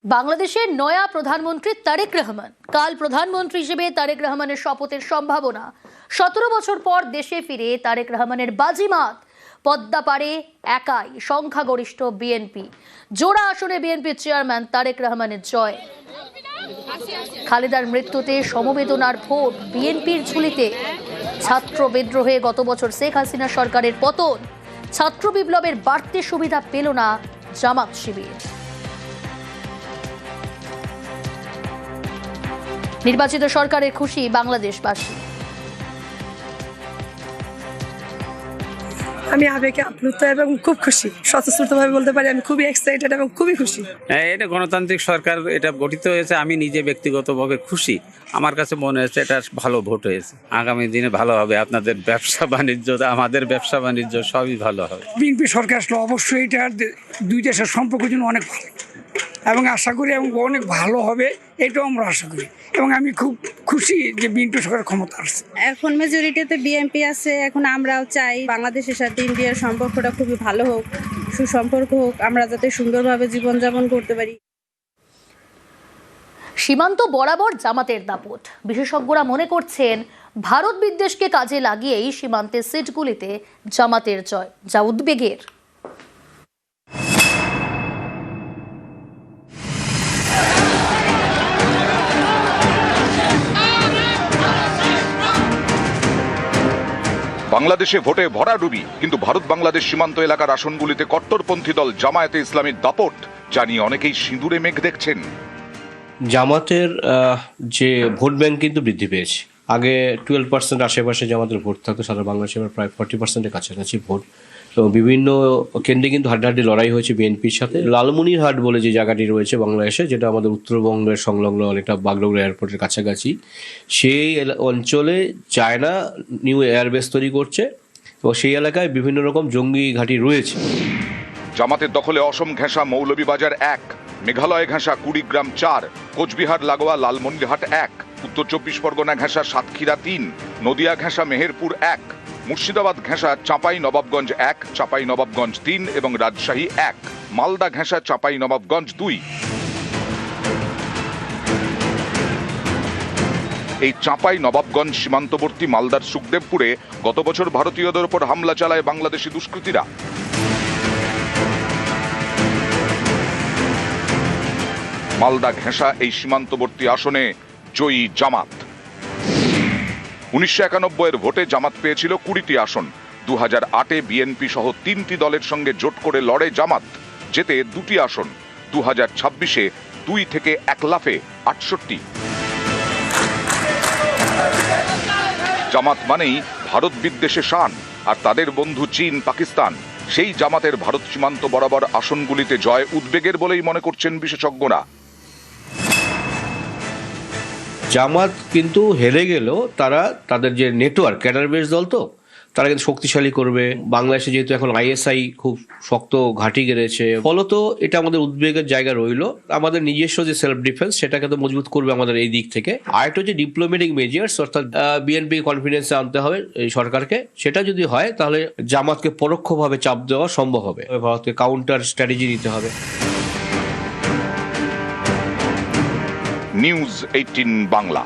বাংলাদেশের নয়া প্রধানমন্ত্রী তারেক রহমান। কাল প্রধানমন্ত্রী হিসেবে তারেক রহমানের শপথের সম্ভাবনা। 17 বছর পর দেশে ফিরে তারেক রহমানের বাজিমাত। পদ্মা পারে একাই সংখ্যাগরিষ্ঠ বিএনপি। জোড়া আসনে বিএনপির চেয়ারম্যান তারেক রহমানের জয়। খালেদার মৃত্যুতে সমবেদনার ভোট বিএনপির ঝুলিতে। ছাত্র বিদ্রোহে গত বছর শেখ হাসিনা সরকারের পতন। ছাত্র বিপ্লবের বাড়তি সুবিধা পেল না জামাত শিবির। নির্বাচিত সরকারের খুশি বাংলাদেশবাসী। আমি আবেগে আপ্লুত এবং খুব খুশি। স্বতঃস্ফূর্তভাবে বলতে পারি আমি খুবই এক্সাইটেড এবং খুবই খুশি। এটা গণতান্ত্রিক সরকার এটা গঠিত হয়েছে, আমি নিজে ব্যক্তিগতভাবে খুশি। আমার কাছে মনে হচ্ছে এটা ভালো ভোট হয়েছে। আগামী দিনে ভালো হবে, আপনাদের ব্যবসা বাণিজ্য, আমাদের ব্যবসা বাণিজ্য সবই ভালো হবে। বিএনপি সরকার আসলে অবশ্যই এটা দুই দেশের সম্পর্কের জন্য অনেক ভালো এবং আশা করি এবং অনেক ভালো হবে, এটাও আমরা আশা করি। এবং আমি খুব খুশি যে বিএনপি সরকার ক্ষমতা আসছে। এখন মেজরিটিতে বিএনপি আছে। এখন আমরাও চাই বাংলাদেশের সাথে ইন্ডিয়ার সম্পর্কটা খুবই ভালো হোক, সুসম্পর্ক হোক, আমরা যাতে সুন্দরভাবে জীবনযাপন করতে পারি। সীমান্ত বরাবর জামাতের দাপট। বিশেষজ্ঞরা মনে করছেন ভারত বিদ্বেষকে কাজে লাগিয়েই সীমান্তের সিটগুলিতে জামাতের জয়, যা উদ্বেগের। বাংলাদেশে ভোটে ভরাডুবি, কিন্তু ভারত বাংলাদেশ সীমান্ত এলাকার আসনগুলিতে কট্টরপন্থী দল জামায়াতে ইসলামীর দাপট, যা নিয়ে অনেকেই সিঁদুরে মেঘ দেখছেন। জামাতের যে ভোট ব্যাংক কিন্তু বৃদ্ধি পেয়েছে। আগে 12% আশেপাশে জামাতের ভোট থাকতো, সারা বাংলাদেশে প্রায় 40%-এর কাছাকাছি ভোট। তো বিভিন্ন কেন্দ্রে কিন্তু হাড্ডাহাড্ডি লড়াই হয়েছে বিএনপির সাথে। লালমনিরহাট বলে যে জায়গাটি রয়েছে বাংলাদেশে, যেটা আমাদের উত্তরবঙ্গের সংলগ্ন অনেকটা বাগডোগরা এয়ারপোর্টের কাছাকাছি, সেই অঞ্চলে চায়না নিউ এয়ারবেস তৈরি করছে এবং সেই এলাকায় বিভিন্ন রকম জঙ্গি ঘাঁটি রয়েছে। জামাতের দখলে অসম ঘেঁষা মৌলভীবাজার 1, মেঘালয় ঘেঁষা কুড়িগ্রাম 4, কোচবিহার লাগোয়া লালমনিরহাট 1, উত্তর 24 পরগনা ঘেঁষা সাতক্ষীরা 3, নদিয়া ঘেঁষা মেহেরপুর 1, মুর্শিদাবাদ ঘেঁষা চাঁপাই নবাবগঞ্জ 1, চাঁপাই নবাবগঞ্জ 3 এবং রাজশাহী 1, মালদা ঘেঁষা চাঁপাই নবাবগঞ্জ 2। এই চাঁপাই নবাবগঞ্জ সীমান্তবর্তী মালদার সুখদেবপুরে গত বছর ভারতীয়দের উপর হামলা চালায় বাংলাদেশি দুষ্কৃতীরা। মালদা ঘেঁষা এই সীমান্তবর্তী আসনে জয়ী জামাত। 1991-এর ভোটে জামাত পেয়েছিল 20টি আসন। 2008-এ বিএনপি সহ 3টি দলের সঙ্গে জোট করে লড়ে জামাত, যেতে 2টি আসন। 2026-এ 2 থেকে 1 লাফে 68। জামাত মানেই ভারত বিদ্বেষে শান, আর তাদের বন্ধু চীন, পাকিস্তান। সেই জামাতের ভারত সীমান্ত বরাবর আসনগুলিতে জয় উদ্বেগের বলেই মনে করছেন বিশেষজ্ঞরা। জামাত কিন্তু হেরে গেলেও তারা তাদের যে নেটওয়ার্ক, ক্যাডার বেস দল, তো তারা কিন্তু শক্তিশালী করবে। বাংলাদেশে যেহেতু এখন আইএসআই খুব শক্ত ঘাঁটি গেড়েছে, ফলত এটা আমাদের উদ্বেগের জায়গা রইল। আমাদের নিজস্ব যে সেলফ ডিফেন্স, সেটাকে তো মজবুত করবে আমাদের এই দিক থেকে। আরেকটা হচ্ছে ডিপ্লোম্যাটিক মেজার্স, অর্থাৎ বিএনপি কনফিডেন্সে আনতে হবে এই সরকারকে। সেটা যদি হয় তাহলে জামাতকে পরোক্ষভাবে চাপ দেওয়া সম্ভব হবে। ভারতকে কাউন্টার স্ট্র্যাটেজি নিতে হবে। নিউজ 18 বাংলা।